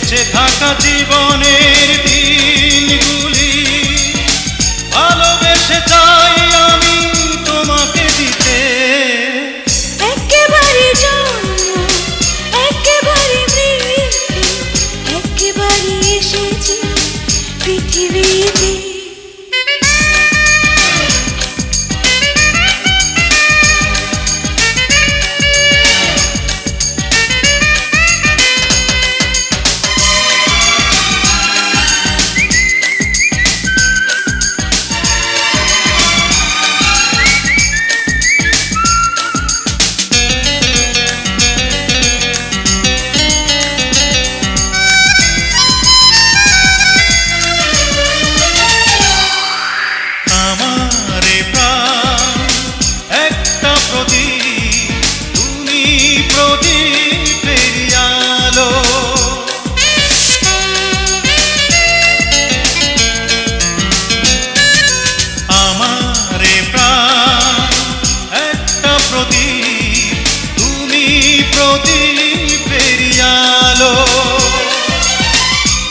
বেঁচে থাকা জীবনের দিনগুলি ভালোবেসে চাই আমি তোমাকে দিতে। একেবারে জন্ম, একেবারে মৃত্যু, একেবারে এসেছি পৃথিবীতে।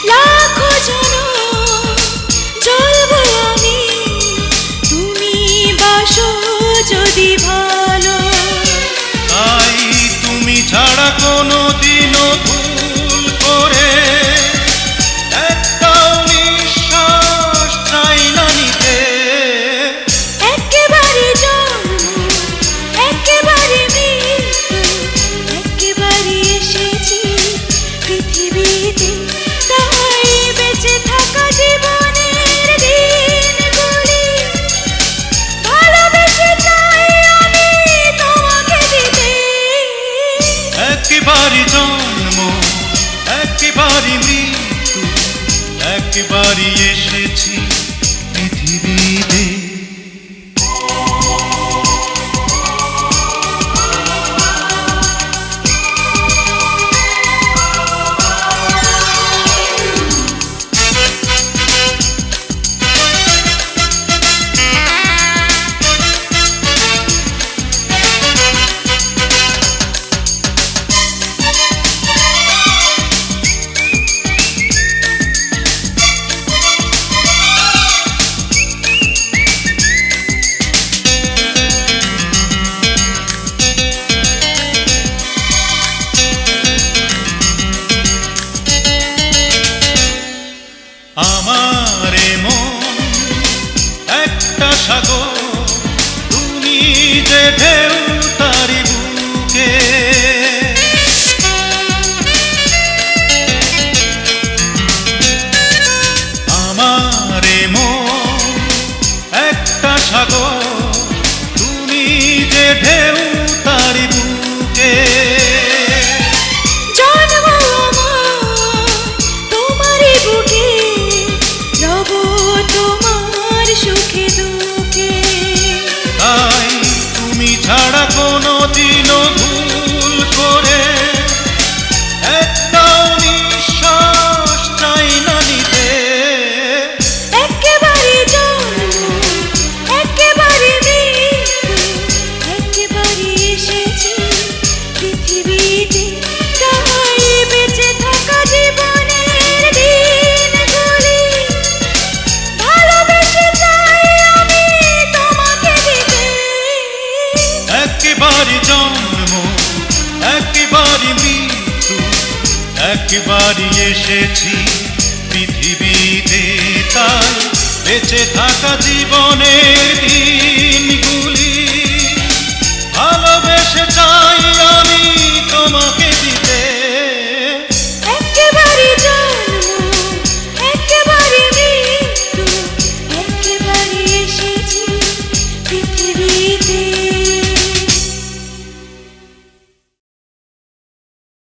লাখো জনম জ্বলবো আমি, তুমি বাসো যদি ভালো। তাই তুমি ছাড়া কোনো দিনও ভুল করে একটাও নিঃশ্বাস চাই না নিতে। একেবারে জন্ম, একেবারে মৃত্যু, একেবারে এসেছি পৃথিবীতে। তাই বেঁচে থাকা জীবনের দিনগুলি ভালোবেসে চাই আমি তোমাকে দিতে। একেবারে জন্ম, একেবারে মৃত্যু, একেবারে এসেছি পৃথিবীতে। আমারে মন একটা সাগর, তুমি যে ঢেউ তারি বুকে। আমারে মন একটা সাগর, তুমি যে ঢেউ তারি বুকে। তাই তুমি ছাড়া কোনো দিনও ভুল করে একটাও নিঃশ্বাস চাই না নিতে। একেবারে জন্ম, একেবারে মৃত্যু, একেবারে এসেছি পৃথিবীতে। তাই বেঁচে থাকা জীবনের দিনগুলি ভালোবেসে চাই আমি তোমাকে দিতে। একেবারে জন্ম, একেবারে মৃত্যু, একেবারে এসেছি পৃথিবীতে। তাই বেঁচে থাকা জীবনের